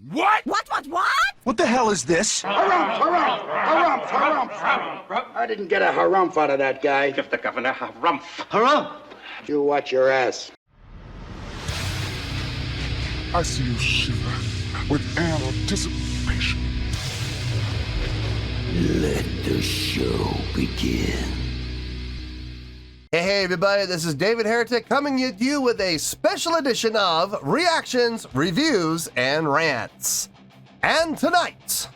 What? What? What the hell is this? Harumph. I didn't get a harumph out of that guy. Give the governor harumph. Harumph! You watch your ass. I see you shiver with anticipation. Let the show begin. Hey everybody, this is David Heretic coming at you with a special edition of Reactions, Reviews, and Rants. And tonight,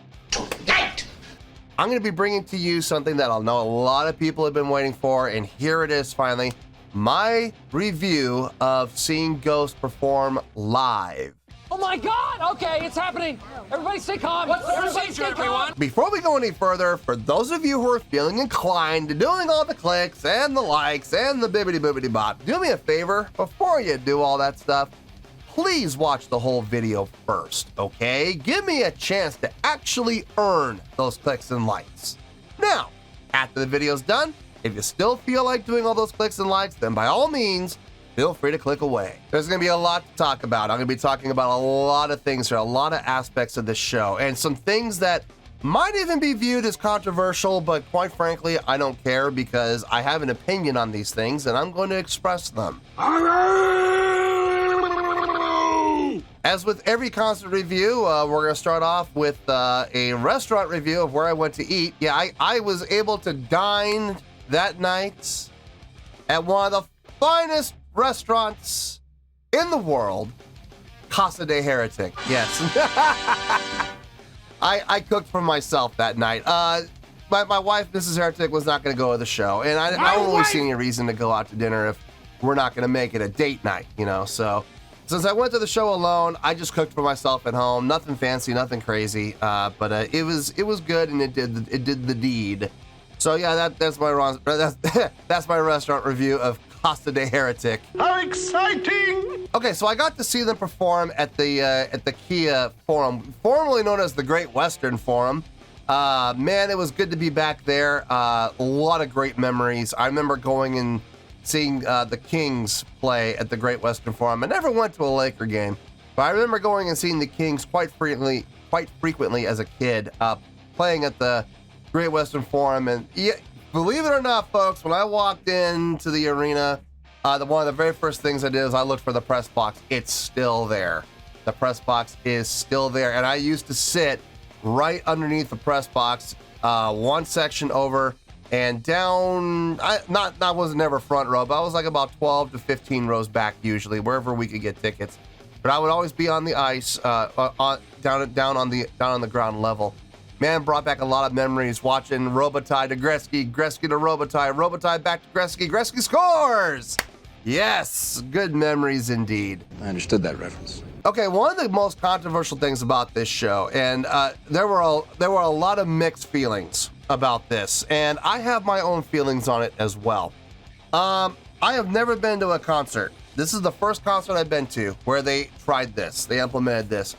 I'm going to be bringing to you something that I know a lot of people have been waiting for, and here it is finally, my review of seeing Ghost perform live. Oh my God! Okay, it's happening. Everybody stay calm. What's the procedure, everyone? Before we go any further, for those of you who are feeling inclined to doing all the clicks and the likes and the bibbity-boobity bop, do me a favor, before you do all that stuff, please watch the whole video first, okay? Give me a chance to actually earn those clicks and likes. Now, after the video's done, if you still feel like doing all those clicks and likes, then by all means, feel free to click away. There's going to be a lot to talk about. I'm going to be talking about a lot of things here, a lot of aspects of this show, and some things that might even be viewed as controversial, but quite frankly, I don't care because I have an opinion on these things and I'm going to express them. As with every concert review, we're going to start off with a restaurant review of where I went to eat. Yeah, I was able to dine that night at one of the finest restaurants in the world, Casa de Heretic. Yes. I cooked for myself that night. My wife, Mrs. Heretic, was not going to go to the show, and I don't really see any reason to go out to dinner if we're not going to make it a date night, you know. So since I went to the show alone, I just cooked for myself at home. Nothing fancy, nothing crazy, but it was good, and it did the deed. So yeah, that's my restaurant review of Casa de Heretic. How exciting! Okay, so I got to see them perform at the Kia Forum, formerly known as the Great Western Forum. Man, it was good to be back there. A lot of great memories. I remember going and seeing the Kings play at the Great Western Forum. I never went to a Laker game, but I remember going and seeing the Kings quite frequently as a kid, playing at the Great Western Forum. And yeah, believe it or not, folks, when I walked into the arena, one of the very first things I did is I looked for the press box. It's still there. The press box is still there. And I used to sit right underneath the press box, one section over and down. I wasn't never front row, but I was like about 12 to 15 rows back usually, wherever we could get tickets. But I would always be on the ice, down on the ground level. Man, brought back a lot of memories watching Robitaille to Gretzky, Gretzky to Robitaille, Robitaille back to Gretzky, Gretzky scores! Yes, good memories indeed. I understood that reference. Okay, one of the most controversial things about this show, and there were a lot of mixed feelings about this, and I have my own feelings on it as well. I have never been to a concert. This is the first concert I've been to where they tried this, they implemented this.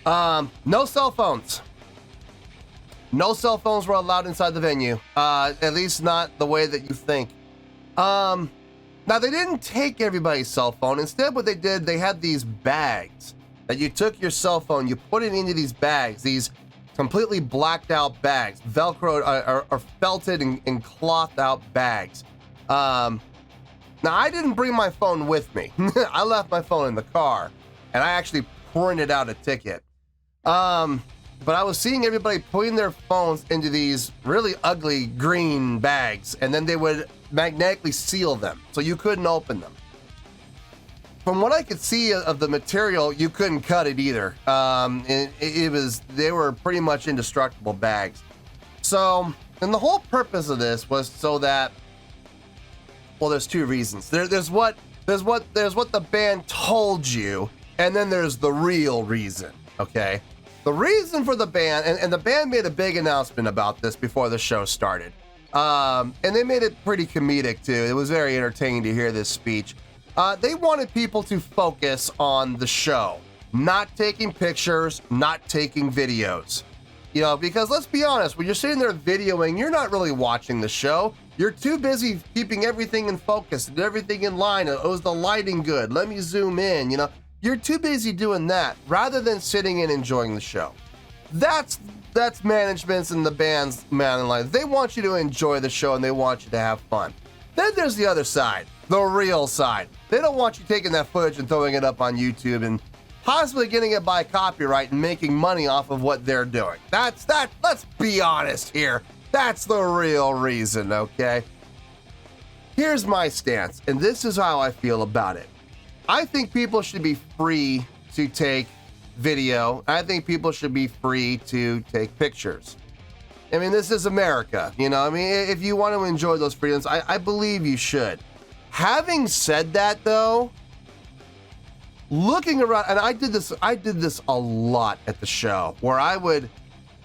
No cell phones. No cell phones were allowed inside the venue, at least not the way that you think. Now, they didn't take everybody's cell phone. Instead, what they did, they had these bags that you took your cell phone, you put it into these bags, these completely blacked out bags, Velcro or felted and clothed out bags. Now, I didn't bring my phone with me. I left my phone in the car, and I actually printed out a ticket. But I was seeing everybody putting their phones into these really ugly green bags, and then they would magnetically seal them, so you couldn't open them. From what I could see of the material, you couldn't cut it either. They were pretty much indestructible bags. So, and the whole purpose of this was so that, well, there's two reasons. There's what the band told you, and then there's the real reason, okay? The reason for the band, and the band made a big announcement about this before the show started. And they made it pretty comedic too. It was very entertaining to hear this speech. They wanted people to focus on the show, not taking pictures, not taking videos. You know, because let's be honest, when you're sitting there videoing, you're not really watching the show. You're too busy keeping everything in focus and everything in line. Oh, is the lighting good? Let me zoom in, you know. you're too busy doing that rather than sitting and enjoying the show. That's management's and the band's man in life. They want you to enjoy the show and they want you to have fun. Then there's the other side, the real side. They don't want you taking that footage and throwing it up on YouTube and possibly getting it by copyright and making money off of what they're doing. Let's be honest here. That's the real reason, okay? Here's my stance, and this is how I feel about it. I think people should be free to take video. I think people should be free to take pictures. I mean, this is America, you know? I mean, if you want to enjoy those freedoms, I believe you should. Having said that, though, looking around, and I did this a lot at the show, where I would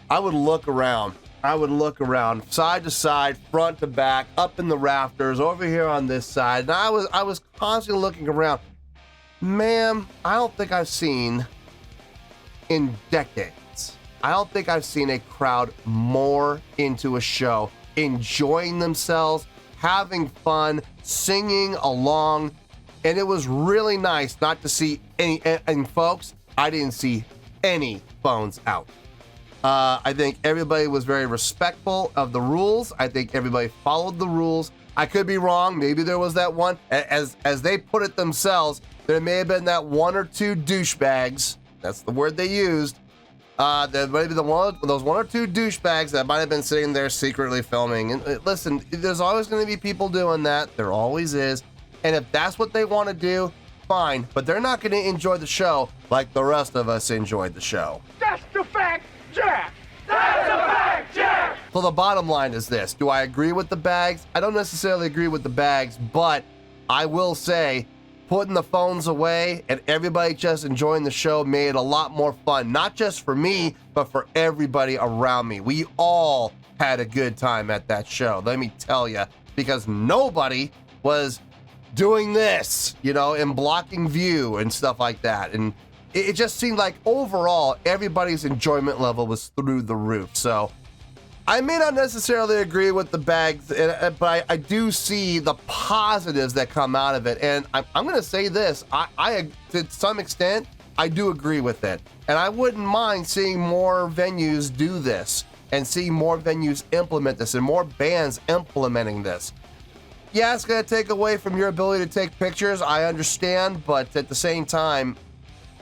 look around. I would look around side to side, front to back, up in the rafters, over here on this side, and I was constantly looking around. Ma'am, I don't think I've seen in decades. I don't think I've seen a crowd more into a show, enjoying themselves, having fun, singing along, and it was really nice not to see any, and folks, I didn't see any phones out. I think everybody was very respectful of the rules. I think everybody followed the rules. I could be wrong. Maybe there was that one, as they put it themselves, there may have been that one or two douchebags. That's the word they used. There might be those one or two douchebags that might have been sitting there secretly filming. And listen, there's always going to be people doing that. There always is. And if that's what they want to do, fine. But they're not going to enjoy the show like the rest of us enjoyed the show. That's the fact, Jack! That's the fact, Jack! So the bottom line is this. Do I agree with the bags? I don't necessarily agree with the bags, but I will say putting the phones away and everybody just enjoying the show made it a lot more fun. Not just for me, but for everybody around me. We all had a good time at that show, let me tell you, because nobody was doing this, you know, and blocking view and stuff like that. And it just seemed like overall, everybody's enjoyment level was through the roof. So I may not necessarily agree with the bags, but I do see the positives that come out of it. And I'm going to say this, I to some extent, I do agree with it. And I wouldn't mind seeing more venues do this and seeing more venues implement this and more bands implementing this. Yeah, it's going to take away from your ability to take pictures. I understand, but at the same time,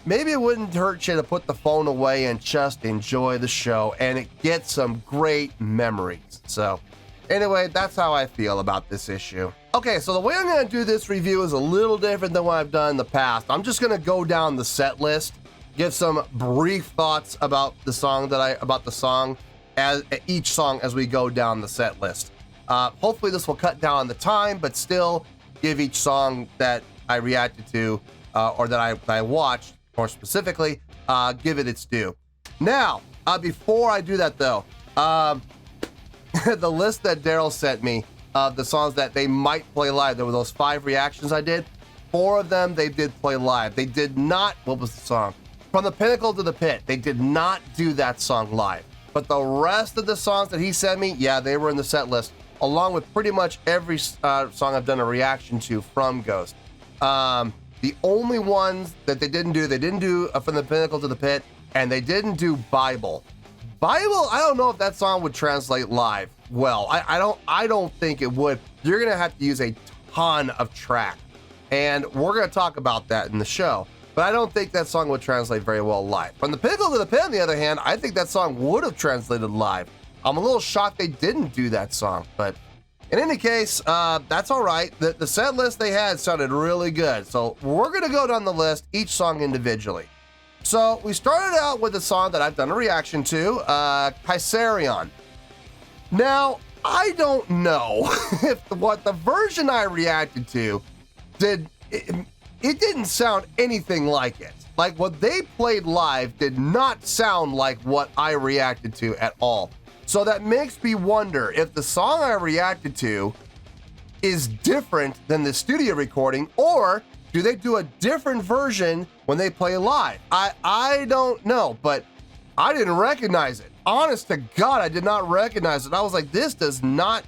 maybe it wouldn't hurt you to put the phone away and just enjoy the show and get some great memories. So anyway, that's how I feel about this issue. Okay, so the way I'm going to do this review is a little different than what I've done in the past. I'm just going to go down the set list, give some brief thoughts about the song as each song as we go down the set list. Hopefully this will cut down on the time, but still give each song that I reacted to or that I watched, more specifically, give it its due. Now, before I do that though, the list that Daryl sent me of the songs that they might play live, there were those 5 reactions I did. 4 of them they did play live. They did not, what was the song? From the Pinnacle to the Pit. They did not do that song live. But the rest of the songs that he sent me, yeah, they were in the set list, along with pretty much every song I've done a reaction to from Ghost. The only ones that they didn't do From the Pinnacle to the Pit, and they didn't do Bible. Bible, I don't know if that song would translate live well. I don't think it would. You're gonna have to use a ton of track, and we're gonna talk about that in the show. But I don't think that song would translate very well live. From the Pinnacle to the Pit, on the other hand, I think that song would have translated live. I'm a little shocked they didn't do that song, but in any case, that's all right. The set list they had sounded really good. So we're going to go down the list, each song individually. So we started out with a song that I've done a reaction to, Kaisarion. Now, I don't know if what the version I reacted to it didn't sound anything like it. Like what they played live did not sound like what I reacted to at all. So that makes me wonder if the song I reacted to is different than the studio recording, or do they do a different version when they play live? I don't know, but I didn't recognize it. Honest to God, I did not recognize it. I was like, this does not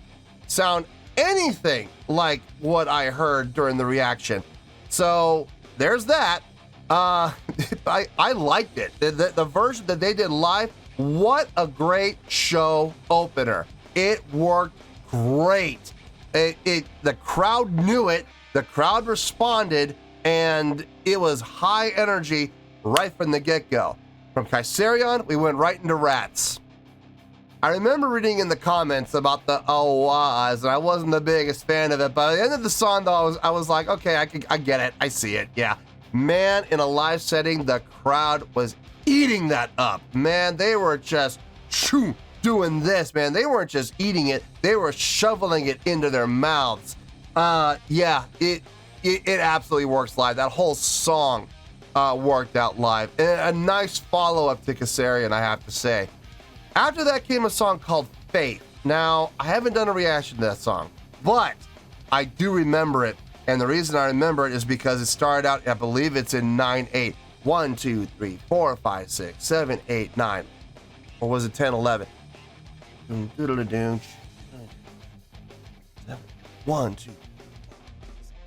sound anything like what I heard during the reaction. So there's that. I liked it. The version that they did live, what a great show opener. It worked great. The crowd knew it, the crowd responded, and it was high energy right from the get-go. From Kaiserion, we went right into Rats. I remember reading in the comments about the oh-ahs, and I wasn't the biggest fan of it, but at the end of the song, though, I was like, okay, I get it, I see it, yeah. Man, in a live setting, the crowd was eating that up. Man, they were just doing this, man. They weren't just eating it, they were shoveling it into their mouths. Yeah, it absolutely works live. That whole song worked out live. And a nice follow-up to Kaiserion, I have to say. After that came a song called Faith. Now, I haven't done a reaction to that song, but I do remember it. And the reason I remember it is because it started out, I believe it's in 9/8. 1, 2, 3, 4, 5, 6, 7, 8, 9. Or was it 10, 11? 1, 2,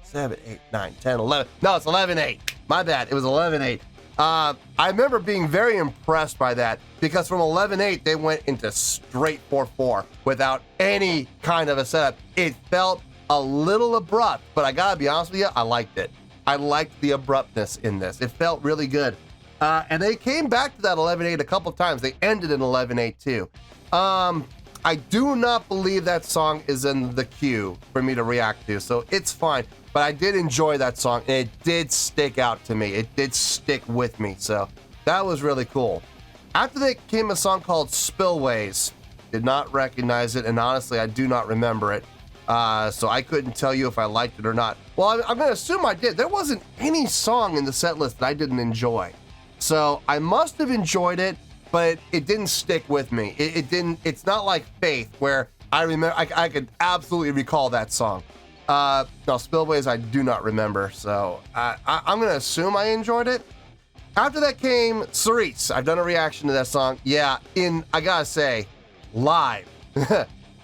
7, 8, 9, 10, 11. No, it's 11/8. My bad. It was 11/8. I remember being very impressed by that because from 11/8 they went into straight 4/4 without any kind of a setup. It felt a little abrupt, but I gotta be honest with you, I liked it. I liked the abruptness in this. It felt really good. And they came back to that 11/8 a couple times. They ended in 11/8 too. I do not believe that song is in the queue for me to react to, so it's fine. But I did enjoy that song, and it did stick out to me. It did stick with me, so that was really cool. After that came a song called Spillways. Did not recognize it, and honestly, I do not remember it. So I couldn't tell you if I liked it or not. Well, I'm going to assume I did. There wasn't any song in the set list that I didn't enjoy. So I must have enjoyed it, but it didn't stick with me. It didn't. It's not like Faith, where I remember. I could absolutely recall that song. No, Spillways I do not remember. So I'm going to assume I enjoyed it. After that came Cerise. I've done a reaction to that song. Yeah, I gotta say, live.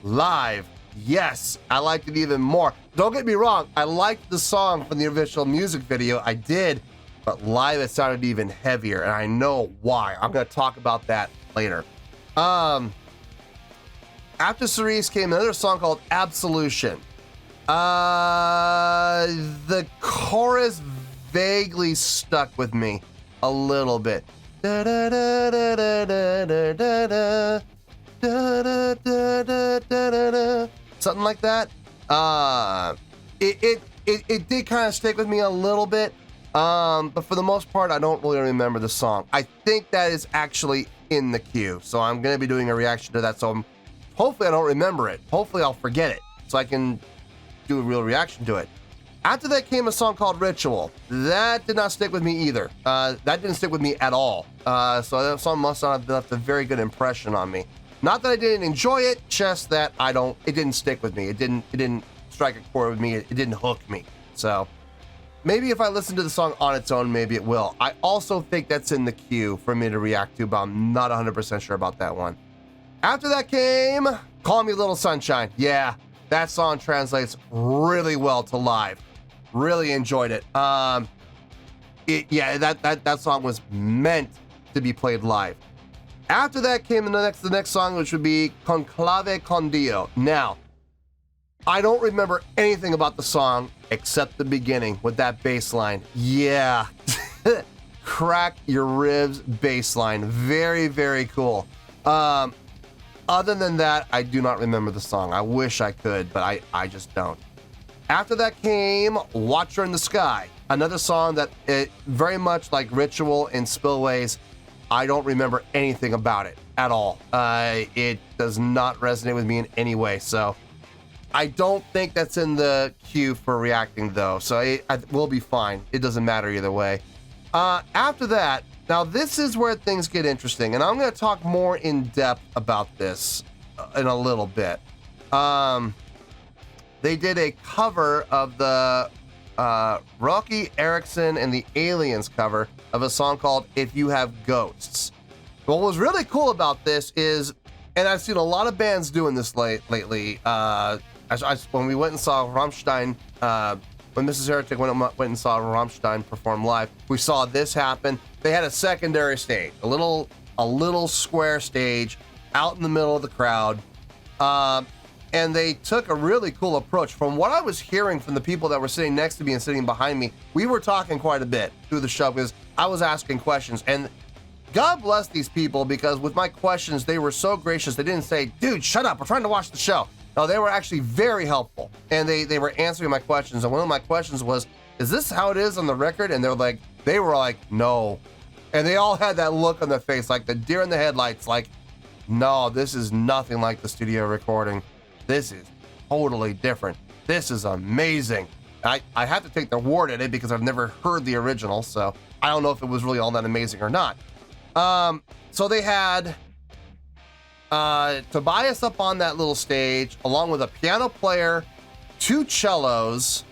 Live. Yes, I liked it even more. Don't get me wrong, I liked the song from the original music video, I did, but live it sounded even heavier, and I know why. I'm gonna talk about that later. After Cerise came another song called Absolution. The chorus vaguely stuck with me a little bit. Da da da da da da da da. Da, da, da, da, da, da. Something like that. It did kind of stick with me a little bit, but for the most part, I don't really remember the song. I think that is actually in the queue, so I'm going to be doing a reaction to that. So hopefully I don't remember it. Hopefully I'll forget it, so I can do a real reaction to it. After that came a song called Ritual. That did not stick with me either. That didn't stick with me at all. So that song must not have left a very good impression on me. Not that I didn't enjoy it, just that it didn't stick with me. It didn't strike a chord with me. It didn't hook me. So maybe if I listen to the song on its own, maybe it will. I also think that's in the queue for me to react to, but I'm not 100% sure about that one. After that came Call Me Little Sunshine. Yeah, that song translates really well to live. Really enjoyed it. That song was meant to be played live. After that came the next song, which would be Conclave con Dio. Now, I don't remember anything about the song except the beginning with that bass line. Yeah, crack your ribs bass line. Very, very cool. Other than that, I do not remember the song. I wish I could, but I just don't. After that came Watcher in the Sky, another song that very much like Ritual and Spillways, I don't remember anything about it at all. It does not resonate with me in any way, so I don't think that's in the queue for reacting, though, so it will be fine. It doesn't matter either way. After that, now this is where things get interesting, and I'm going to talk more in depth about this in a little bit. They did a cover of the Rocky Erickson and the Aliens cover of a song called If You Have Ghosts. What was really cool about this is, and I've seen a lot of bands doing this lately, when we went and saw Rammstein when Mrs. Heretic went and saw Rammstein perform live. We saw this happen. They had a secondary stage, a little square stage out in the middle of the crowd. And they took a really cool approach. From what I was hearing from the people that were sitting next to me and sitting behind me, we were talking quite a bit through the show because I was asking questions. And God bless these people, because with my questions, they were so gracious. They didn't say, dude, shut up, we're trying to watch the show. No, they were actually very helpful. And they were answering my questions. And one of my questions was, is this how it is on the record? And they were like, no. And they all had that look on their face, like the deer in the headlights, like, no, this is nothing like the studio recording. This is totally different. This is amazing. I have to take their word at it because I've never heard the original, so I don't know if it was really all that amazing or not. So they had Tobias up on that little stage, along with a piano player, 2 cellos,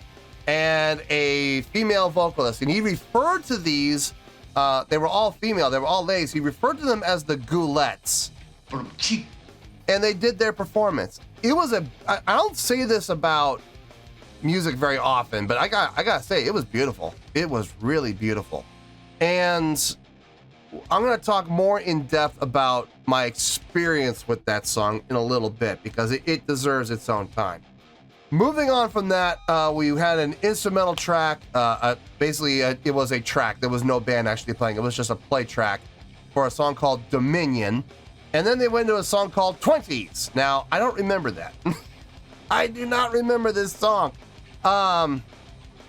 and a female vocalist. And he referred to these, they were all female, they were all ladies. He referred to them as the Goulettes. And they did their performance. It was I don't say this about music very often, but I gotta say, it was beautiful. It was really beautiful. And I'm gonna talk more in depth about my experience with that song in a little bit, because it deserves its own time. Moving on from that, we had an instrumental track. Basically, it was a track. There was no band actually playing. It was just a play track for a song called Dominion. And then they went to a song called 20s. Now, I don't remember that. I do not remember this song.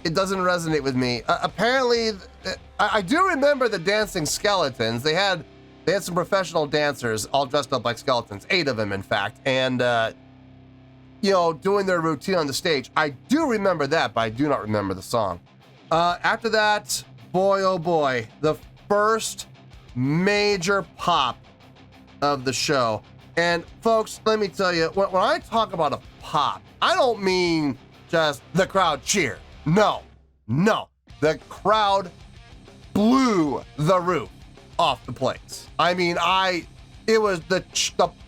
It doesn't resonate with me. Apparently, I do remember the dancing skeletons. They had some professional dancers all dressed up like skeletons, 8 of them, in fact, and doing their routine on the stage. I do remember that, but I do not remember the song. After that, boy, oh boy, the first major pop of the show. And folks, let me tell you, when I talk about a pop, I don't mean just the crowd cheer. No. The crowd blew the roof off the place. I mean, it was the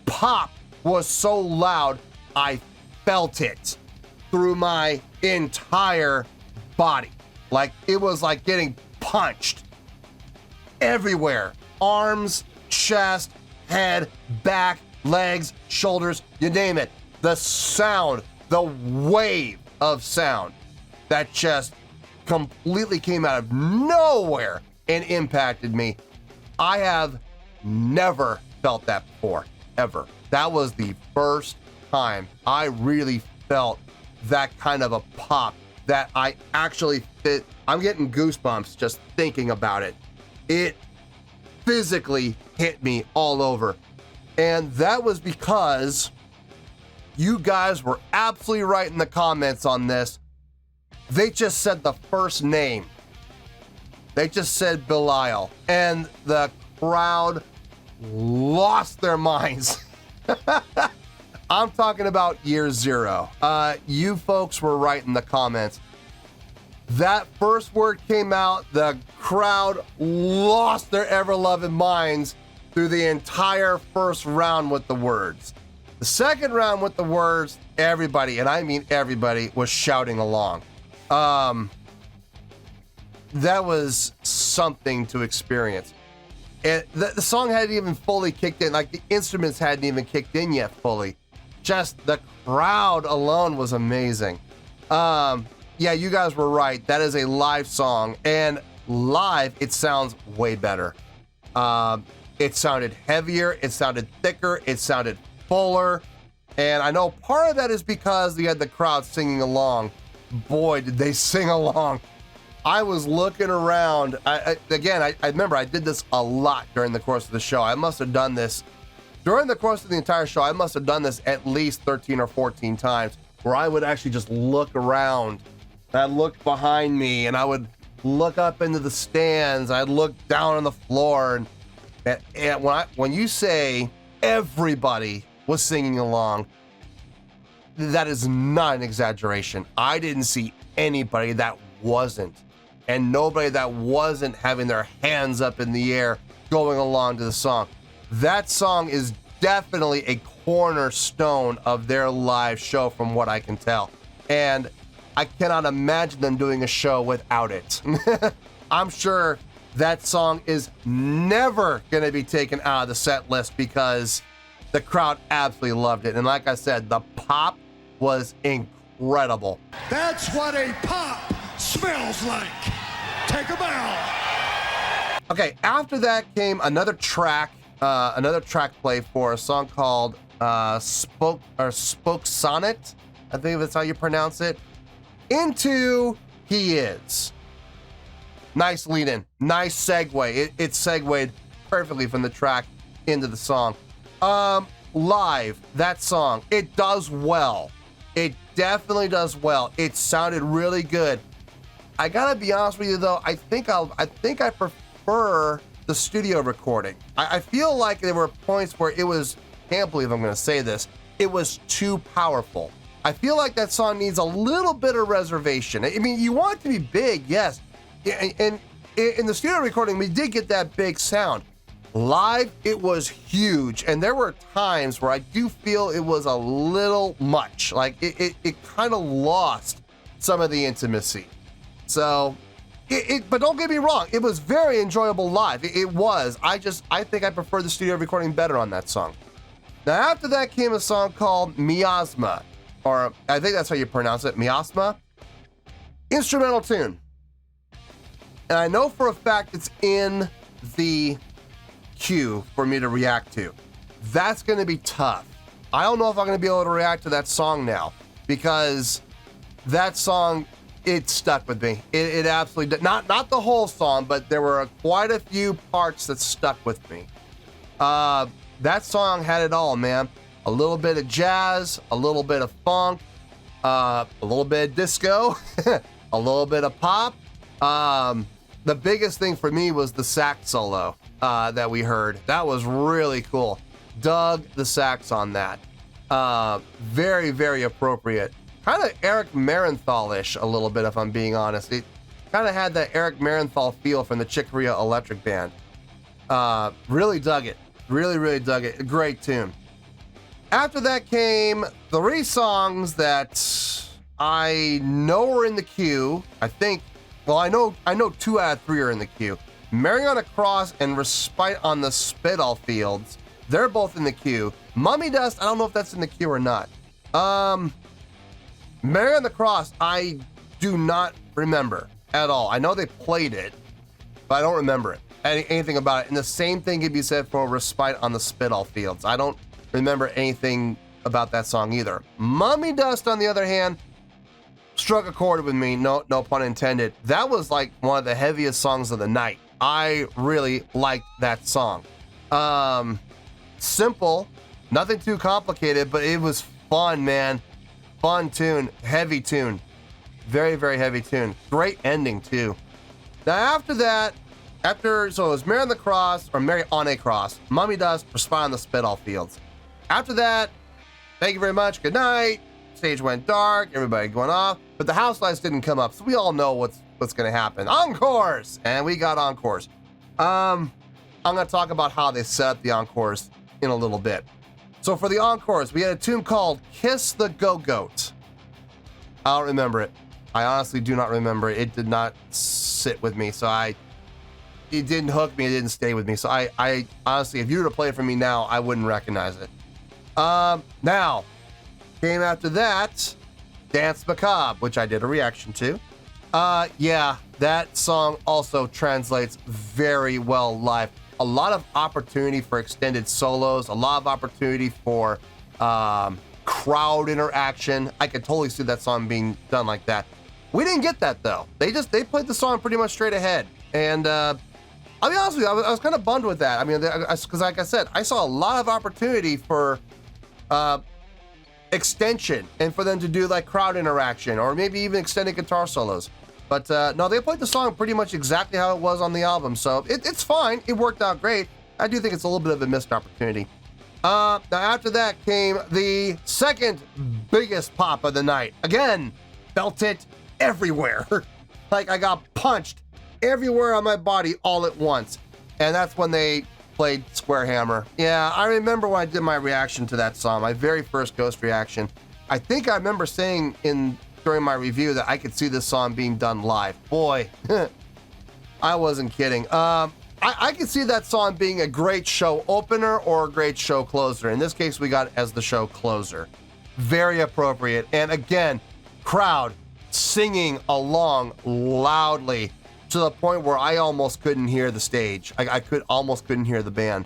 pop was so loud, I felt it through my entire body. Like, it was like getting punched everywhere. Arms, chest, head, back, legs, shoulders, you name it. The sound, the wave of sound that just completely came out of nowhere and impacted me. I have never felt that before, ever. That was the first time I really felt that kind of a pop that I actually fit. I'm getting goosebumps just thinking about it. It physically hit me all over. And that was because you guys were absolutely right in the comments on this. They just said the first name. They just said Belial, and the crowd lost their minds. I'm talking about Year Zero. You folks were right in the comments. That first word came out, the crowd lost their ever-loving minds through the entire first round with the words. The second round with the words, everybody, and I mean everybody, was shouting along. That was something to experience. And the song hadn't even fully kicked in, like the instruments hadn't even kicked in yet fully. Just the crowd alone was amazing. Yeah, you guys were right. That is a live song, and live it sounds way better. It sounded heavier, it sounded thicker, it sounded fuller, and I know part of that is because you had the crowd singing along. Boy, did they sing along. I was looking around. I remember I did this a lot during the course of the show. I must have done this during the course of the entire show. I must have done this at least 13 or 14 times, where I would actually just look around. I'd look behind me, and I would look up into the stands. I'd look down on the floor, and when you say everybody was singing along, that is not an exaggeration. I didn't see anybody that wasn't, and nobody that wasn't having their hands up in the air going along to the song. That song is definitely a cornerstone of their live show from what I can tell. And I cannot imagine them doing a show without it. I'm sure that song is never going to be taken out of the set list because the crowd absolutely loved it. And like I said, the pop was incredible. That's what a pop smells like. Take a bow. Okay, after that came another track play for a song called Spoke Sonnet. I think that's how you pronounce it. Into He Is. Nice lead in, nice segue. It segued perfectly from the track into the song. Live, that song, it does well. It definitely does well. It sounded really good. I gotta be honest with you though, I think I prefer the studio recording. I feel like there were points where it was, can't believe I'm gonna say this, it was too powerful. I feel like that song needs a little bit of reservation. I mean, you want it to be big, yes. And in the studio recording, we did get that big sound. Live, it was huge. And there were times where I do feel it was a little much. Like it kind of lost some of the intimacy. So, but don't get me wrong, it was very enjoyable live. It was. I think I prefer the studio recording better on that song. Now, after that came a song called Miasma, or I think that's how you pronounce it, Miasma. Instrumental tune. And I know for a fact it's in the queue for me to react to. That's going to be tough. I don't know if I'm going to be able to react to that song now because that song, it stuck with me. It absolutely did. Not the whole song, but there were quite a few parts that stuck with me. That song had it all, man. A little bit of jazz, a little bit of funk, a little bit of disco, a little bit of pop. The biggest thing for me was the sax solo that we heard. That was really cool. Dug the sax on that. Very, very appropriate. Kind of Eric Marienthal-ish a little bit, if I'm being honest. It kind of had that Eric Marienthal feel from the Chick Corea Electric Band. Really dug it. Really, really dug it. A great tune. After that came 3 songs that I know are in the queue. I think, well, I know 2 out of 3 are in the queue. Mary on a Cross and Respite on the Spittle Fields. They're both in the queue. Mummy Dust, I don't know if that's in the queue or not. Mary on the Cross, I do not remember at all. I know they played it, but I don't remember it. Anything about it. And the same thing could be said for Respite on the Spittle Fields. I don't remember anything about that song either. Mummy Dust, on the other hand, struck a chord with me, no pun intended. That was like one of the heaviest songs of the night. I really liked that song. Simple, nothing too complicated, but it was fun, man. Fun tune, heavy tune. Very, very heavy tune. Great ending too. Now after that, so it was Mary on the Cross, or Mary on a Cross, Mummy Dust, Respite on the Spittle Fields. After that, thank you very much, good night. Stage went dark, everybody going off, but the house lights didn't come up, so we all know what's gonna happen. Encores! And we got encores. I'm gonna talk about how they set up the encores in a little bit. So for the encores, we had a tune called Kiss the Go-Goat. I don't remember it. I honestly do not remember it. It did not sit with me, so it didn't hook me, it didn't stay with me. So I honestly, if you were to play it for me now, I wouldn't recognize it. Now, came after that, Dance Macabre, which I did a reaction to. Yeah, that song also translates very well live. A lot of opportunity for extended solos, a lot of opportunity for crowd interaction. I could totally see that song being done like that. We didn't get that though. They played the song pretty much straight ahead. And I'll be honest with you, I was kind of bummed with that. I mean, because like I said, I saw a lot of opportunity for extension and for them to do like crowd interaction or maybe even extended guitar solos. But no, they played the song pretty much exactly how it was on the album, so it's fine. It worked out great. I do think it's a little bit of a missed opportunity. Now after that came the second biggest pop of the night. Again, felt it everywhere. Like I got punched everywhere on my body all at once. And that's when they played Square Hammer. Yeah, I remember when I did my reaction to that song, my very first Ghost reaction. I think I remember saying in during my review that I could see this song being done live. Boy, I wasn't kidding. I could see that song being a great show opener or a great show closer. In this case, we got it as the show closer. Very appropriate. And again, crowd singing along loudly to the point where I almost couldn't hear the stage. I almost couldn't hear the band.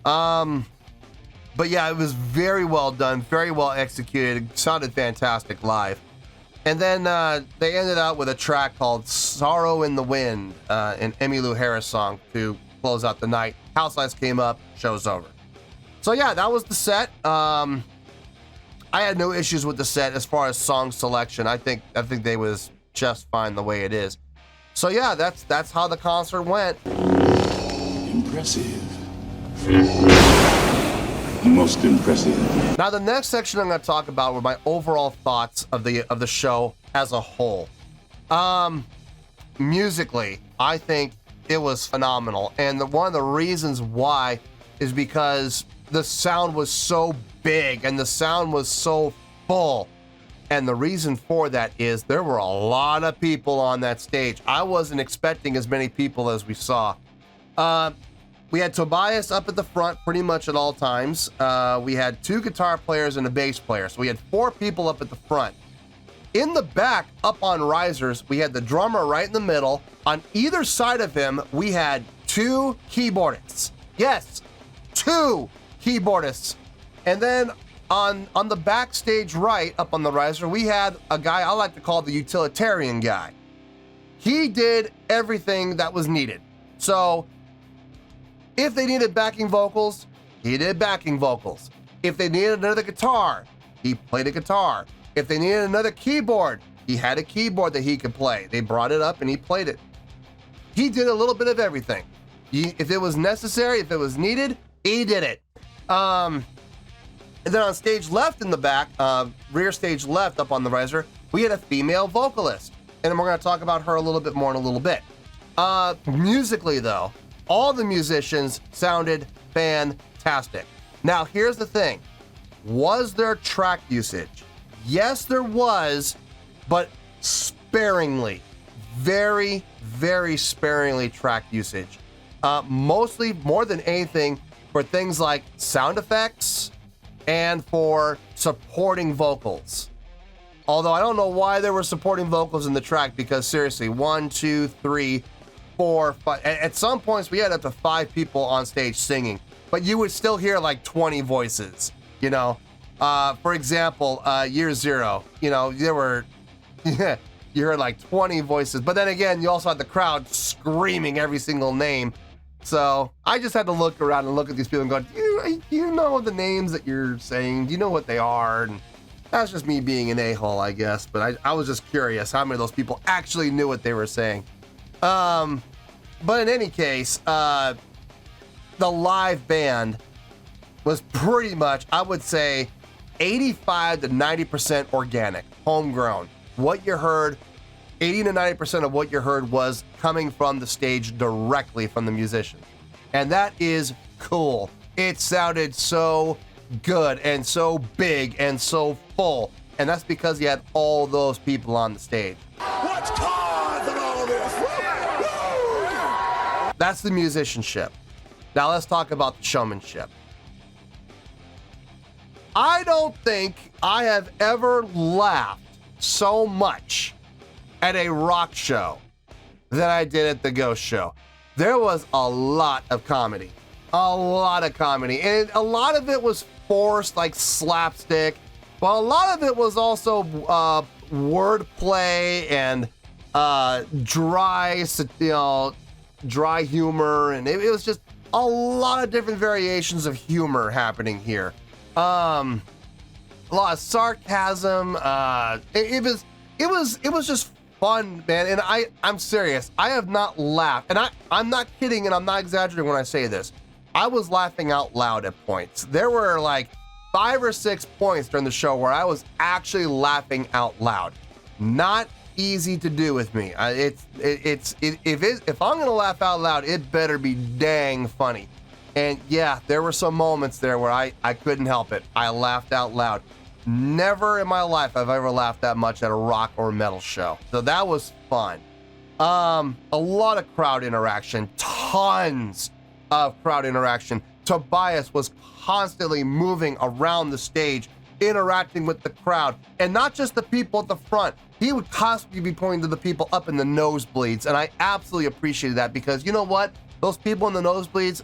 But yeah, it was very well done, very well executed. It sounded fantastic live. And then they ended out with a track called Sorrow in the Wind, an Emmylou Harris song to close out the night. House Lights came up, show's over. So yeah, that was the set. I had no issues with the set as far as song selection. I think they was just fine the way it is. So yeah, that's how the concert went. Impressive. Most impressive. Now the next section I'm going to talk about were my overall thoughts of the show as a whole. Musically, I think it was phenomenal, and one of the reasons why is because the sound was so big and the sound was so full. And the reason for that is there were a lot of people on that stage. I wasn't expecting as many people as we saw. We had Tobias up at the front pretty much at all times. We had 2 guitar players and a bass player. So we had 4 people up at the front. In the back, up on risers, we had the drummer right in the middle. On either side of him, we had 2 keyboardists. Yes, 2 keyboardists. And then on the backstage right, up on the riser, we had a guy I like to call the utilitarian guy. He did everything that was needed. So if they needed backing vocals, he did backing vocals. If they needed another guitar, he played a guitar. If they needed another keyboard, he had a keyboard that he could play. They brought it up and he played it. He did a little bit of everything. If it was necessary, if it was needed, he did it. And then on stage left in the back, rear stage left up on the riser, we had a female vocalist. And we're going to talk about her a little bit more in a little bit. Musically, though, all the musicians sounded fantastic. Now, here's the thing. Was there track usage? Yes, there was, but sparingly. Very, very sparingly track usage. Mostly, more than anything, for things like sound effects and for supporting vocals. Although I don't know why there were supporting vocals in the track, because seriously, 1, 2, 3, 4, 5. At some points, we had up to 5 people on stage singing, but you would still hear like 20 voices, you know? For example, Year Zero, you know, there were, you heard like 20 voices, but then again, you also had the crowd screaming every single name. So I just had to look around and look at these people and go, do you know the names that you're saying? Do you know what they are? And that's just me being an a-hole, I guess. But I was just curious how many of those people actually knew what they were saying. But in any case, the live band was pretty much, I would say, 85 to 90% organic, homegrown. What you heard, 80 to 90% of what you heard was coming from the stage directly from the musicians. And that is cool. It sounded so good and so big and so full. And that's because you had all those people on the stage. What's causing all this? That's the musicianship. Now let's talk about the showmanship. I don't think I have ever laughed so much at a rock show than I did at the Ghost Show. There was a lot of comedy. A lot of comedy. And a lot of it was forced, like slapstick. But a lot of it was also wordplay and dry humor. And it was just a lot of different variations of humor happening here. A lot of sarcasm. It was just fun, man. And I'm serious. I have not laughed, and I'm not kidding, and I'm not exaggerating when I say this. I was laughing out loud at points. There were like 5 or 6 points during the show where I was actually laughing out loud. Not easy to do with me. If I'm gonna laugh out loud, it better be dang funny. And yeah, there were some moments there where I couldn't help it. I laughed out loud. Never in my life have I ever laughed that much at a rock or metal show. So that was fun. A lot of crowd interaction, tons of crowd interaction. Tobias was constantly moving around the stage, interacting with the crowd, and not just the people at the front. He would constantly be pointing to the people up in the nosebleeds, and I absolutely appreciated that because you know what? Those people in the nosebleeds,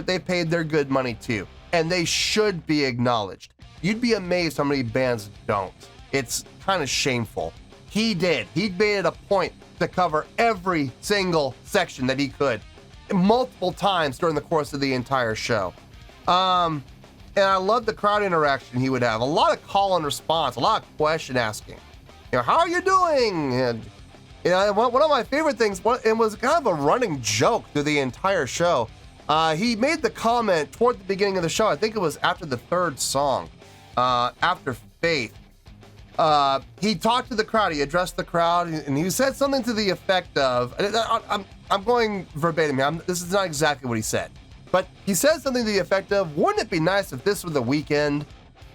they paid their good money too, and they should be acknowledged. You'd be amazed how many bands don't. It's kind of shameful. He did. He made it a point to cover every single section that he could, multiple times during the course of the entire show. And I love the crowd interaction he would have. A lot of call and response, a lot of question asking. You know, how are you doing? And you know, one of my favorite things, it was kind of a running joke through the entire show. He made the comment toward the beginning of the show. I think it was after the third song, after Faith. He talked to the crowd. He addressed the crowd, and he said something to the effect of, I'm going verbatim here. This is not exactly what he said, but he said something to the effect of, wouldn't it be nice if this were the weekend?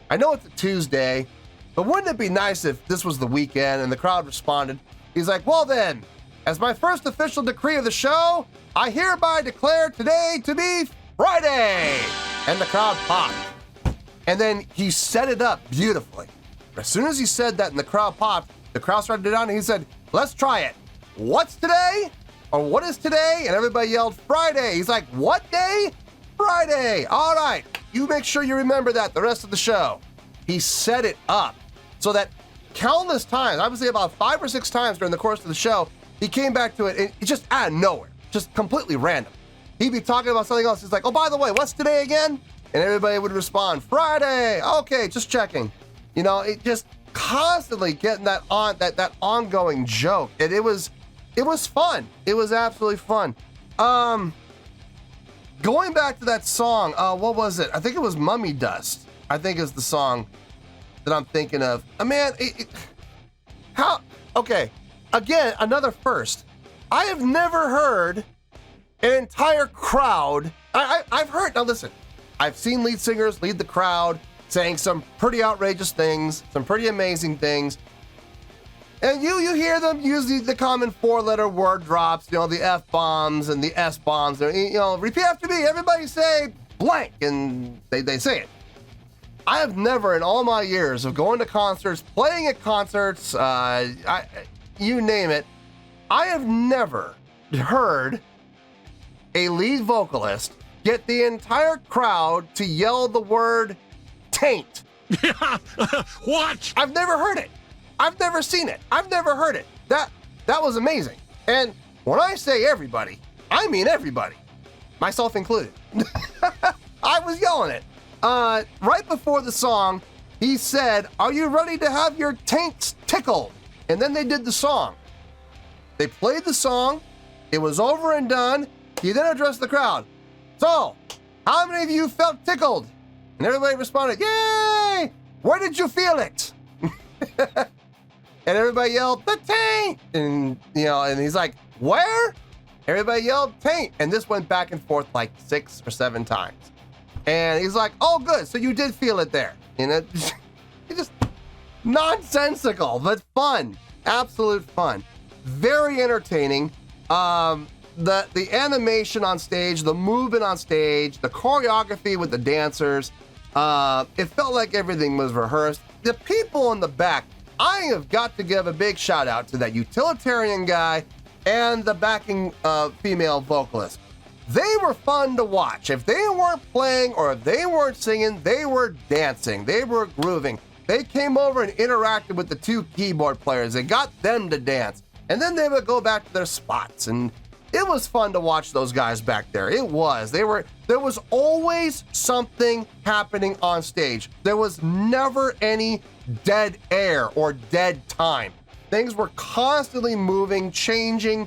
I know it's a Tuesday, but wouldn't it be nice if this was the weekend? And the crowd responded. He's like, well then, as my first official decree of the show, I hereby declare today to be Friday. And the crowd popped. And then he set it up beautifully. As soon as he said that and the crowd popped, the crowd started it on and he said, let's try it. What's today? Or what is today? And everybody yelled, Friday. He's like, what day? Friday. All right. You make sure you remember that the rest of the show. He set it up so that countless times, I would say about 5 or 6 times during the course of the show, he came back to it and it just out of nowhere, just completely random. He'd be talking about something else. He's like, oh, by the way, what's today again? And everybody would respond, Friday. Okay, just checking. You know, it just constantly getting that ongoing joke. And it was fun. It was absolutely fun. Going back to that song, what was it? I think it was Mummy Dust, I think is the song that I'm thinking of. Man, okay, again, another first. I have never heard an entire crowd. I've heard, now listen, I've seen lead singers lead the crowd saying some pretty outrageous things, some pretty amazing things. And you hear them use the common 4-letter word drops, you know, the F-bombs and the S-bombs. You know, repeat after me, everybody say blank, and they say it. I have never in all my years of going to concerts, playing at concerts, you name it, I have never heard a lead vocalist get the entire crowd to yell the word taint. What? I've never heard it. I've never seen it. I've never heard it. That was amazing. And when I say everybody, I mean everybody, myself included. I was yelling it. Right before the song, he said, are you ready to have your taints tickled? And then they did the song. They played the song. It was over and done. He then addressed the crowd. So, how many of you felt tickled? And everybody responded, yay! Where did you feel it? And everybody yelled, the taint! And, you know, and he's like, where? Everybody yelled, taint. And this went back and forth like 6 or 7 times. And he's like, oh, good. So you did feel it there. And it's just nonsensical, but fun. Absolute fun. Very entertaining. The animation on stage, the movement on stage, the choreography with the dancers, it felt like everything was rehearsed. The people in the back, I have got to give a big shout out to that utilitarian guy and the backing female vocalist. They were fun to watch. If they weren't playing or if they weren't singing, they were dancing. They were grooving. They came over and interacted with the 2 keyboard players. They got them to dance. And then they would go back to their spots. And it was fun to watch those guys back there. It was. There was always something happening on stage. There was never any dead air or dead time. Things were constantly moving, changing,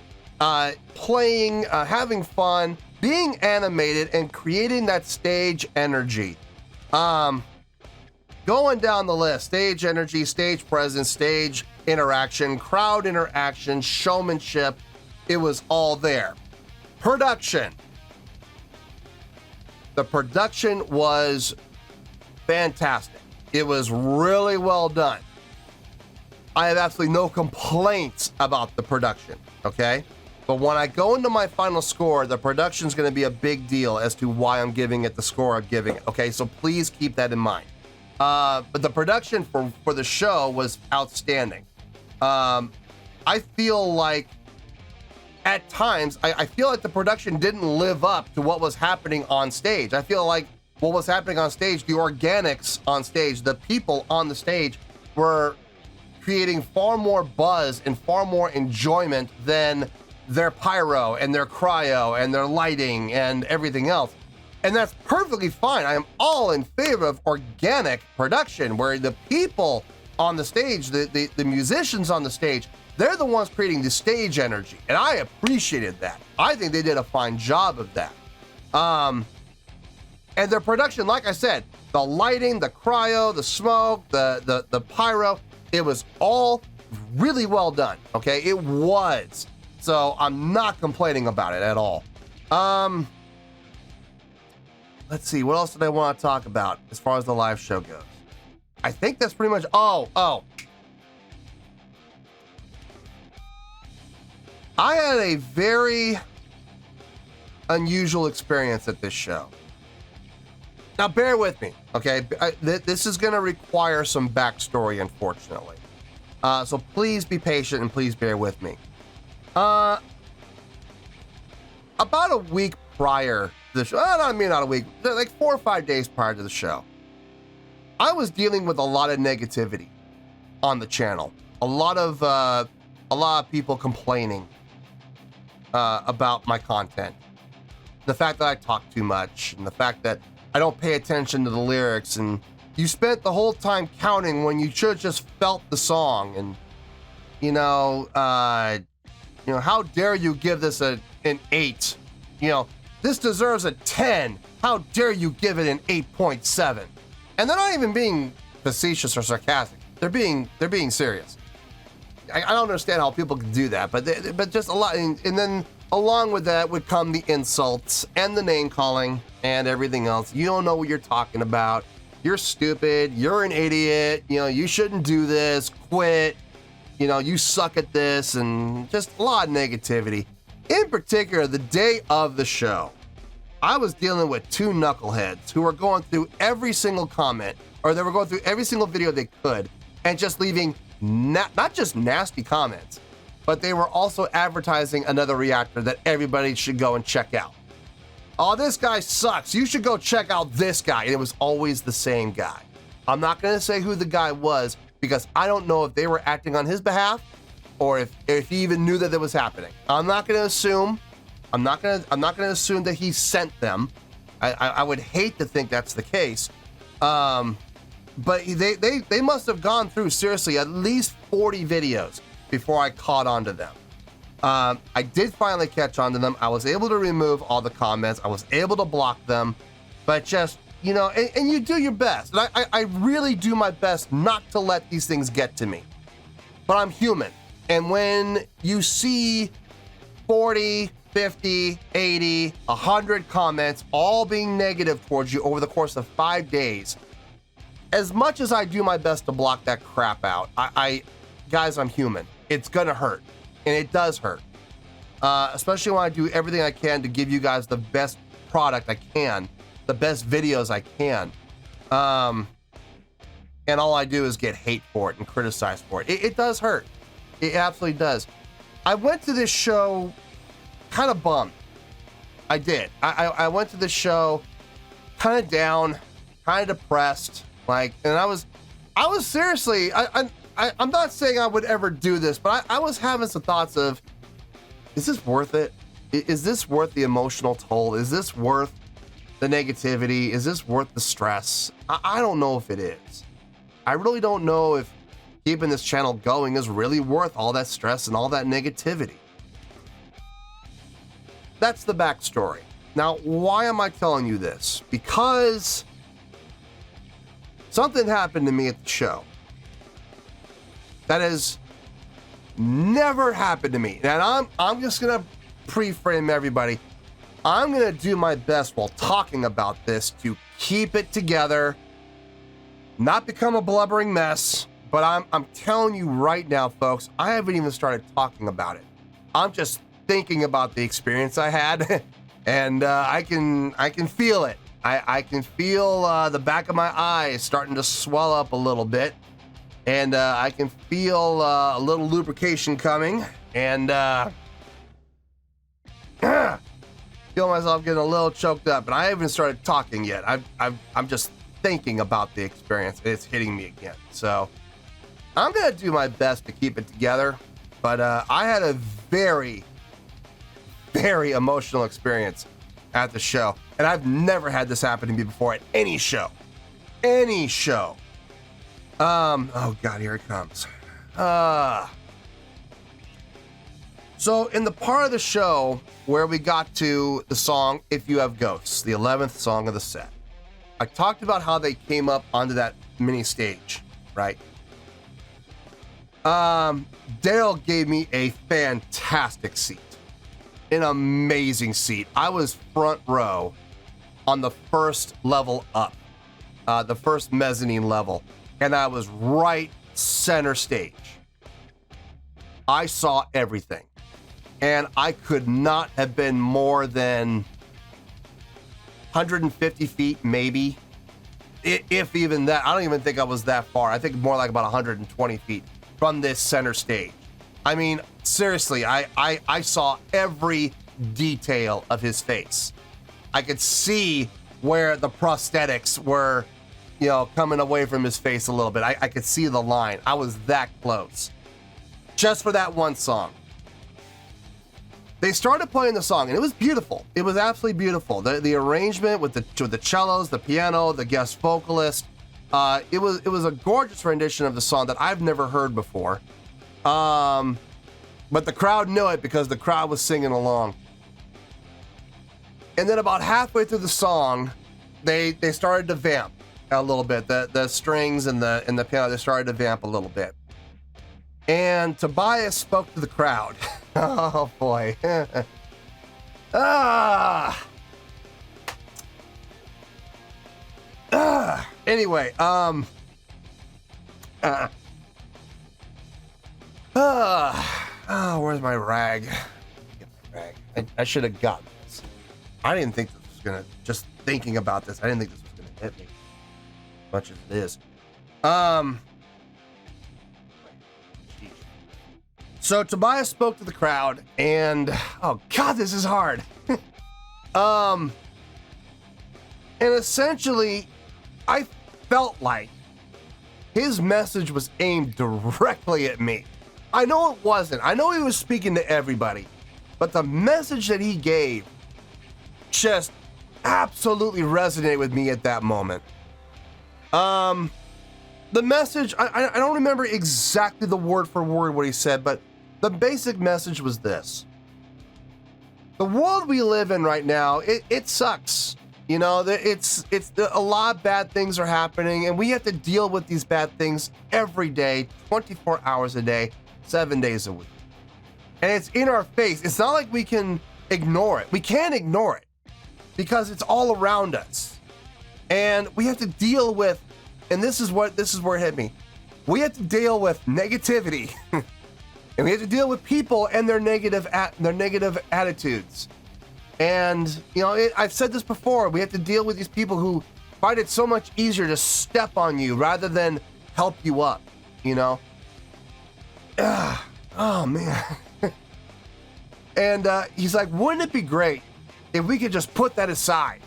playing, having fun, being animated, and creating that stage energy. Going down the list, stage energy, stage presence, stage interaction, crowd interaction, showmanship, it was all there. Production. The production was fantastic. It was really well done. I have absolutely no complaints about the production, okay? But when I go into my final score, the production is going to be a big deal as to why I'm giving it the score I'm giving it, okay? So please keep that in mind. But the production for the show was outstanding. I feel like at times, I feel like the production didn't live up to what was happening on stage. I feel like what was happening on stage, the organics on stage, the people on the stage were creating far more buzz and far more enjoyment than their pyro and their cryo and their lighting and everything else. And that's perfectly fine. I am all in favor of organic production where the people on the stage, the musicians on the stage, they're the ones creating the stage energy. And I appreciated that. I think they did a fine job of that. And their production, like I said, the lighting, the cryo, the smoke, the pyro, it was all really well done, okay? It was. So I'm not complaining about it at all. Let's see, what else did I want to talk about as far as the live show goes? I think that's pretty much, oh. I had a very unusual experience at this show. Now, bear with me, okay? This is going to require some backstory, unfortunately. So please be patient and please bear with me. About a week prior to the show, not a week, like 4 or 5 days prior to the show, I was dealing with a lot of negativity on the channel. A lot of people complaining about my content. The fact that I talk too much and the fact that I don't pay attention to the lyrics, and you spent the whole time counting when you should have just felt the song, and how dare you give this an 8? This deserves a 10. How dare you give it an 8.7? And they're not even being facetious or sarcastic. They're being serious. I don't understand how people can do that, but just a lot. And then along with that would come the insults and the name calling and everything else. You don't know what you're talking about. You're stupid. You're an idiot. You shouldn't do this. Quit. You suck at this, and just a lot of negativity. In particular, the day of the show, I was dealing with two knuckleheads who were going through every single comment, or they were going through every single video they could, and just leaving not just nasty comments, but they were also advertising another reactor that everybody should go and check out. Oh, this guy sucks. You should go check out this guy. And it was always the same guy. I'm not going to say who the guy was because I don't know if they were acting on his behalf or if he even knew that that was happening. I'm not going to assume. I'm not going to assume that he sent them. I would hate to think that's the case. But they must have gone through, seriously, at least 40 videos before I caught on to them. I did finally catch on to them. I was able to remove all the comments. I was able to block them. But just, and you do your best. And I really do my best not to let these things get to me. But I'm human. And when you see 40, 50, 80, 100 comments all being negative towards you over the course of 5 days, as much as I do my best to block that crap out, guys, I'm human. It's gonna hurt, and it does hurt. Especially when I do everything I can to give you guys the best product I can, the best videos I can. And all I do is get hate for it and criticized for it. It does hurt. It absolutely does. I went to this show kind of bummed. I did. I went to this show kind of down, kind of depressed. And I was seriously, I'm not saying I would ever do this, but I was having some thoughts of, is this worth it? Is this worth the emotional toll? Is this worth the negativity? Is this worth the stress? I don't know if it is. I really don't know if keeping this channel going is really worth all that stress and all that negativity. That's the backstory. Now, why am I telling you this? Because something happened to me at the show that has never happened to me. And I'm just gonna pre-frame everybody. I'm gonna do my best while talking about this to keep it together not become a blubbering mess, but I'm telling you right now, folks, I haven't even started talking about it. I'm just thinking about the experience I had, and I can feel it. I can feel the back of my eyes starting to swell up a little bit, and I can feel a little lubrication coming, and feel myself getting a little choked up, and I haven't started talking yet. I'm just thinking about the experience. It's hitting me again. So I'm gonna do my best to keep it together, but I had a very, very emotional experience at the show, and I've never had this happen to me before at any show. Any show. Oh God, here it comes. So in the part of the show where we got to the song If You Have Ghosts, the 11th song of the set, I talked about how they came up onto that mini stage, right? Dale gave me a fantastic seat, an amazing seat. I was front row on the first level up, the first mezzanine level, and I was right center stage. I saw everything, and I could not have been more than 150 feet, maybe, if even that. I don't even think I was that far. I think more like about 120 feet from this center stage. I mean, seriously, I saw every detail of his face. I could see where the prosthetics were, you know, coming away from his face a little bit. I could see the line. I was that close. Just for that one song. They started playing the song, and it was beautiful. It was absolutely beautiful. The arrangement with the cellos, the piano, the guest vocalist. It was a gorgeous rendition of the song that I've never heard before. But the crowd knew it because the crowd was singing along. And then about halfway through the song, they started to vamp a little bit. The strings and the piano, they started to vamp a little bit. And Tobias spoke to the crowd. Oh boy. Anyway, where's my rag? Get my rag. I should have gotten this. I didn't think this was gonna, just thinking about this, I didn't think this was gonna hit me as much as it is. So Tobias spoke to the crowd, and oh God, this is hard. And essentially, I felt like his message was aimed directly at me. I know it wasn't. I know he was speaking to everybody, but the message that he gave just absolutely resonated with me at that moment. The message, I don't remember exactly the word for word what he said, but the basic message was this. The world we live in right now, it sucks. You know, it's a lot of bad things are happening, and we have to deal with these bad things every day, 24 hours a day, 7 days a week. And it's in our face. It's not like we can ignore it. We can't ignore it because it's all around us. And we have to deal with, and this is where it hit me. We have to deal with negativity. And we have to deal with people and their negative attitudes. And, you know, I've said this before, we have to deal with these people who find it so much easier to step on you rather than help you up, you know? Oh, man. And he's like, wouldn't it be great if we could just put that aside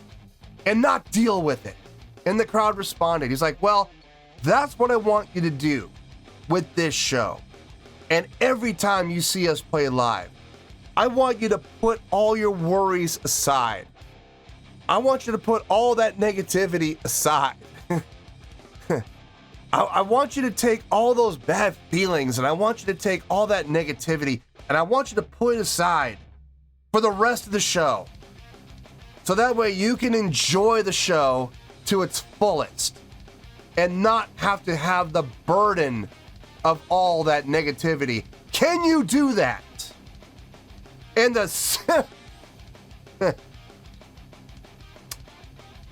and not deal with it? And the crowd responded. He's like, well, that's what I want you to do with this show. And every time you see us play live, I want you to put all your worries aside. I want you to put all that negativity aside. I want you to take all those bad feelings, and I want you to take all that negativity, and I want you to put it aside for the rest of the show. So that way you can enjoy the show to its fullest and not have to have the burden of all that negativity. Can you do that? And the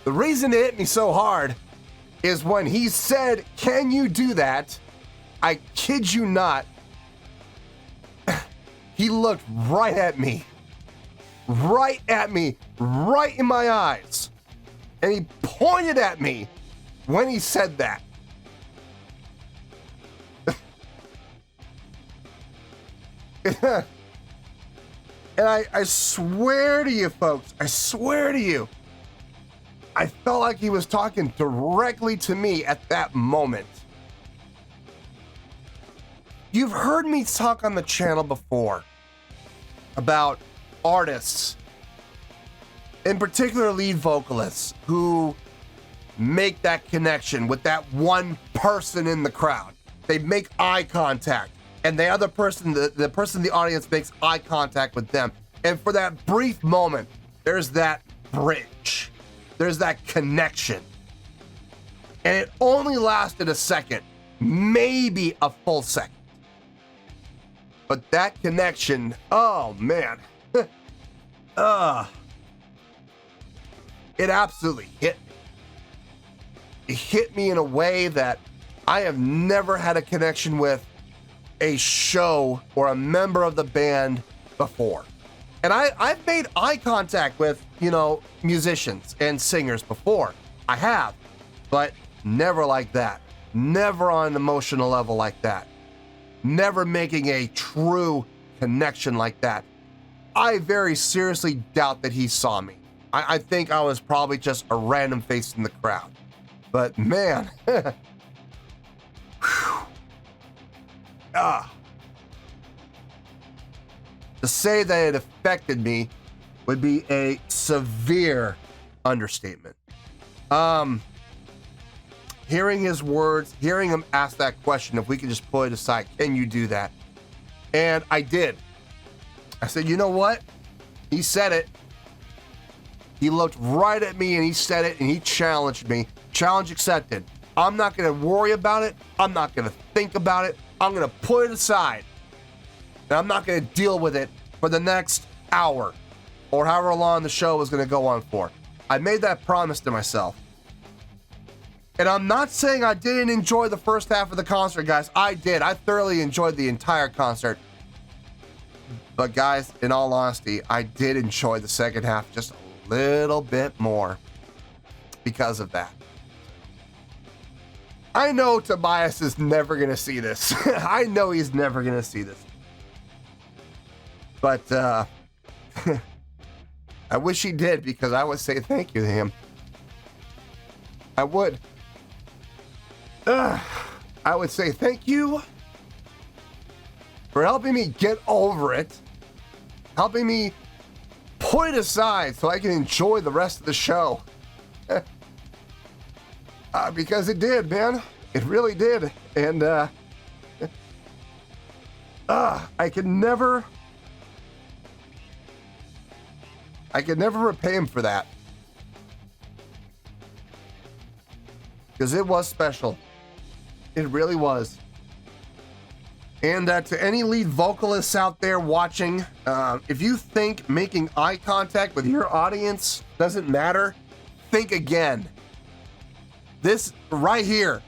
reason it hit me so hard is when he said, "Can you do that?" I kid you not, he looked right at me, right in my eyes, and he pointed at me when he said that. And I swear to you folks, I swear to you, I felt like he was talking directly to me at that moment. You've heard me talk on the channel before about artists, in particular lead vocalists, who make that connection with that one person in the crowd. They make eye contact, and the other person, the person in the audience makes eye contact with them. And for that brief moment, there's that bridge. There's that connection. And it only lasted a second, maybe a full second. But that connection, oh man. It absolutely hit me. It hit me in a way that I have never had a connection with a show or a member of the band before. And I've made eye contact with, musicians and singers before. I have, but never like that. Never on an emotional level like that. Never making a true connection like that. I very seriously doubt that he saw me. I think I was probably just a random face in the crowd. But man, to say that it affected me would be a severe understatement. Hearing his words, hearing him ask that question, if we could just put it aside, can you do that? And I did. I said, you know what? He said it. He looked right at me and he said it and he challenged me. Challenge accepted. I'm not going to worry about it. I'm not going to think about it. I'm going to put it aside. And I'm not going to deal with it for the next hour or however long the show was going to go on for. I made that promise to myself. And I'm not saying I didn't enjoy the first half of the concert, guys. I did. I thoroughly enjoyed the entire concert. But guys, in all honesty, I did enjoy the second half just a little bit more because of that. I know Tobias is never going to see this. I know he's never going to see this. But I wish he did, because I would say thank you to him. I would. I would say thank you for helping me get over it, helping me put it aside so I can enjoy the rest of the show. Because it did, man. It really did. And I could never repay him for that. Because it was special. It really was. And to any lead vocalists out there watching, if you think making eye contact with your audience doesn't matter, think again. This right here,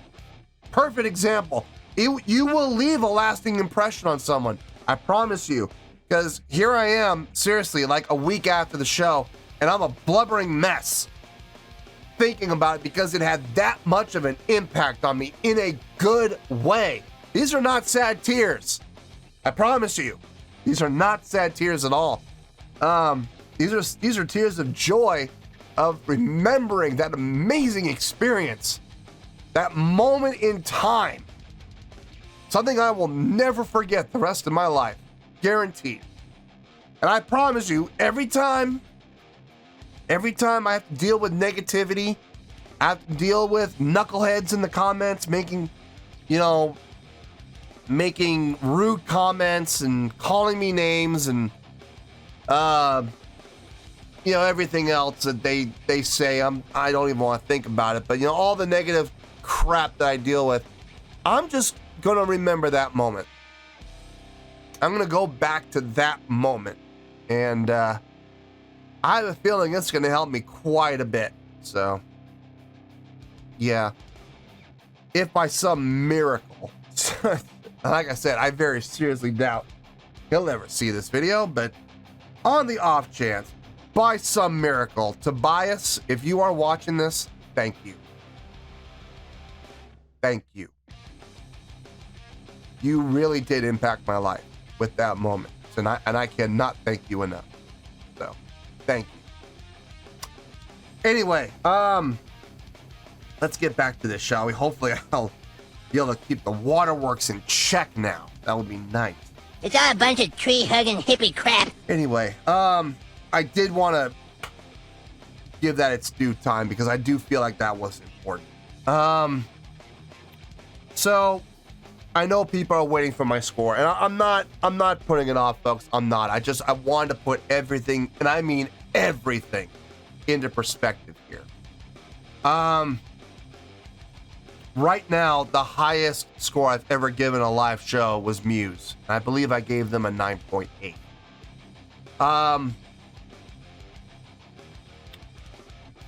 perfect example. You will leave a lasting impression on someone. I promise you. Because here I am, seriously, like a week after the show, and I'm a blubbering mess thinking about it because it had that much of an impact on me in a good way. These are not sad tears. I promise you. These are not sad tears at all. These are tears of joy, of remembering that amazing experience, that moment in time. Something I will never forget the rest of my life. Guaranteed. And I promise you, every time I have to deal with negativity, I have to deal with knuckleheads in the comments making rude comments and calling me names and everything else that they say. I don't even want to think about it, but all the negative crap that I deal with, I'm just gonna remember that moment. I'm gonna go back to that moment, and I have a feeling it's gonna help me quite a bit. So yeah, if by some miracle, like I said, I very seriously doubt he'll ever see this video, but on the off chance, by some miracle, Tobias, if you are watching this, thank you. Thank you. You really did impact my life with that moment, and I cannot thank you enough. So, thank you. Anyway, let's get back to this, shall we? Hopefully, I'll be able to keep the waterworks in check now. That would be nice. It's all a bunch of tree-hugging hippie crap. Anyway, I did want to give that its due time because I do feel like that was important. So I know people are waiting for my score, and I'm not putting it off, folks. I'm not. I wanted to put everything, and I mean everything, into perspective here. Right now, the highest score I've ever given a live show was Muse. I believe I gave them a 9.8.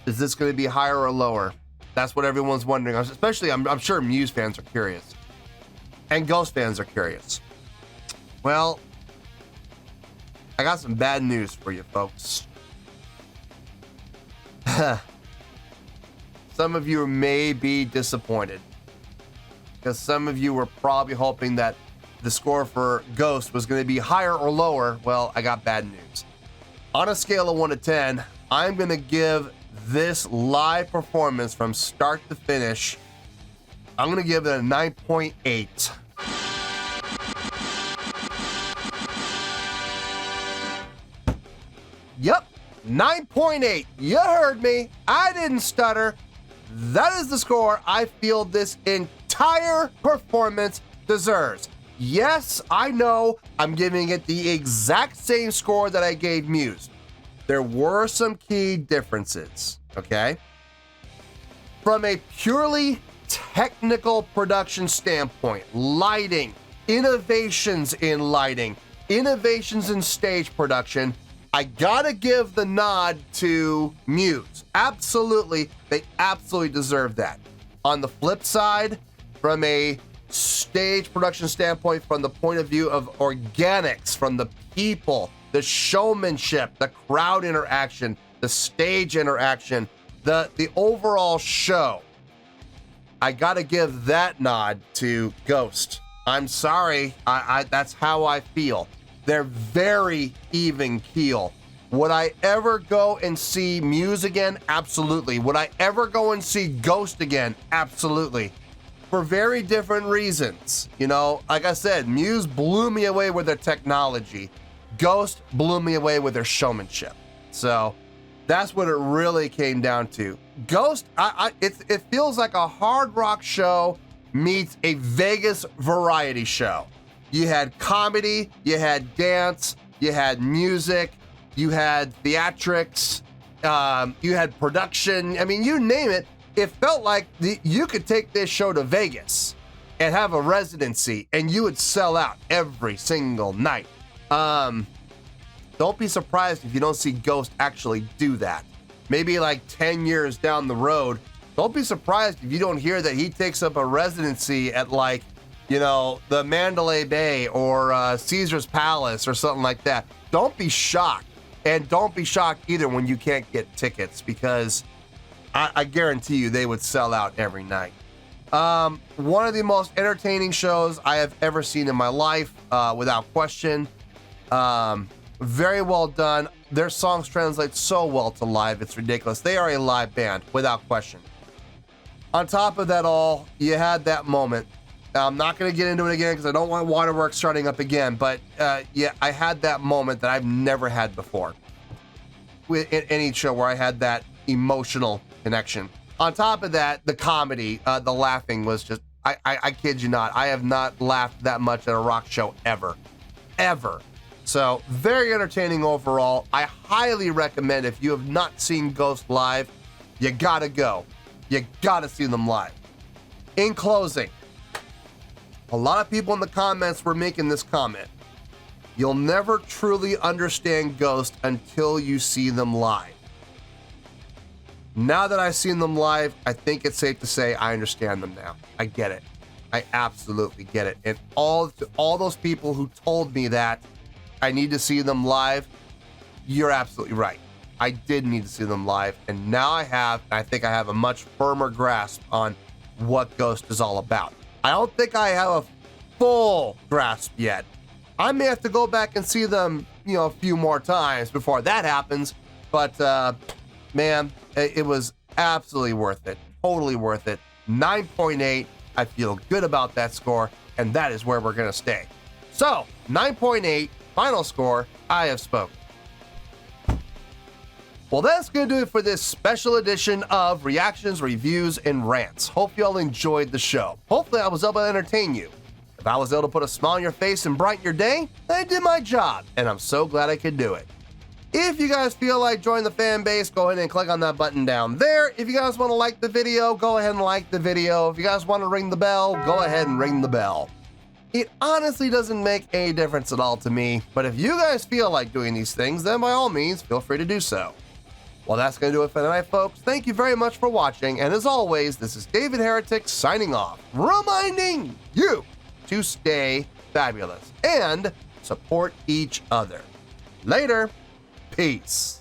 Is this going to be higher or lower? That's what everyone's wondering. Especially, I'm sure Muse fans are curious. And Ghost fans are curious. Well, I got some bad news for you, folks. Some of you may be disappointed, because some of you were probably hoping that the score for Ghost was going to be higher or lower. Well, I got bad news. On a scale of 1 to 10, I'm going to give this live performance from start to finish, I'm going to give it a 9.8. Yep, 9.8. You heard me. I didn't stutter. That is the score I feel this entire performance deserves. Yes, I know I'm giving it the exact same score that I gave Muse. There were some key differences, okay? From a purely technical production standpoint, lighting, innovations in lighting, innovations in stage production, I gotta give the nod to Muse. Absolutely, they absolutely deserve that. On the flip side, from a stage production standpoint, from the point of view of organics, from the people, the showmanship, the crowd interaction, the stage interaction, the overall show, I gotta give that nod to Ghost. I'm sorry, I that's how I feel. They're very even keel. Would I ever go and see Muse again? Absolutely. Would I ever go and see Ghost again? Absolutely. For very different reasons. You know, like I said, Muse blew me away with their technology. Ghost blew me away with their showmanship. So that's what it really came down to. Ghost, it feels like a hard rock show meets a Vegas variety show. You had comedy, you had dance, you had music, you had theatrics, you had production. I mean, you name it. It felt like you could take this show to Vegas and have a residency, and you would sell out every single night. Don't be surprised if you don't see Ghost actually do that. Maybe like 10 years down the road, don't be surprised if you don't hear that he takes up a residency at, like, you know, the Mandalay Bay or Caesar's Palace or something like that. Don't be shocked. And don't be shocked either when you can't get tickets, because I guarantee you they would sell out every night. One of the most entertaining shows I have ever seen in my life, without question. Very well done. Their songs translate so well to live, it's ridiculous. They are a live band, without question. On top of that all, you had that moment. I'm not going to get into it again because I don't want waterworks starting up again, but yeah, I had that moment that I've never had before in any show where I had that emotional connection. On top of that, the comedy, the laughing was just, I kid you not, I have not laughed that much at a rock show ever. So very entertaining overall. I highly recommend, if you have not seen Ghost live, you gotta go. You gotta see them live. In closing, a lot of people in the comments were making this comment. You'll never truly understand Ghost until you see them live. Now that I've seen them live, I think it's safe to say I understand them now. I get it. I absolutely get it. And all those people who told me that I need to see them live, you're absolutely right. I did need to see them live, and now I think I have a much firmer grasp on what Ghost is all about. I don't think I have a full grasp yet. I may have to go back and see them, a few more times before that happens, but man, it was absolutely worth it. Totally worth it. 9.8. I feel good about that score, and that is where we're going to stay. So, 9.8, final score, I have spoken. Well, that's going to do it for this special edition of Reactions, Reviews, and Rants. Hope you all enjoyed the show. Hopefully, I was able to entertain you. If I was able to put a smile on your face and brighten your day, I did my job, and I'm so glad I could do it. If you guys feel like joining the fan base, go ahead and click on that button down there. If you guys want to like the video, go ahead and like the video. If you guys want to ring the bell, go ahead and ring the bell. It honestly doesn't make any difference at all to me, but if you guys feel like doing these things, then by all means, feel free to do so. Well, that's going to do it for tonight, folks. Thank you very much for watching, and as always, this is David Heretic signing off, reminding you to stay fabulous and support each other. Later. Peace.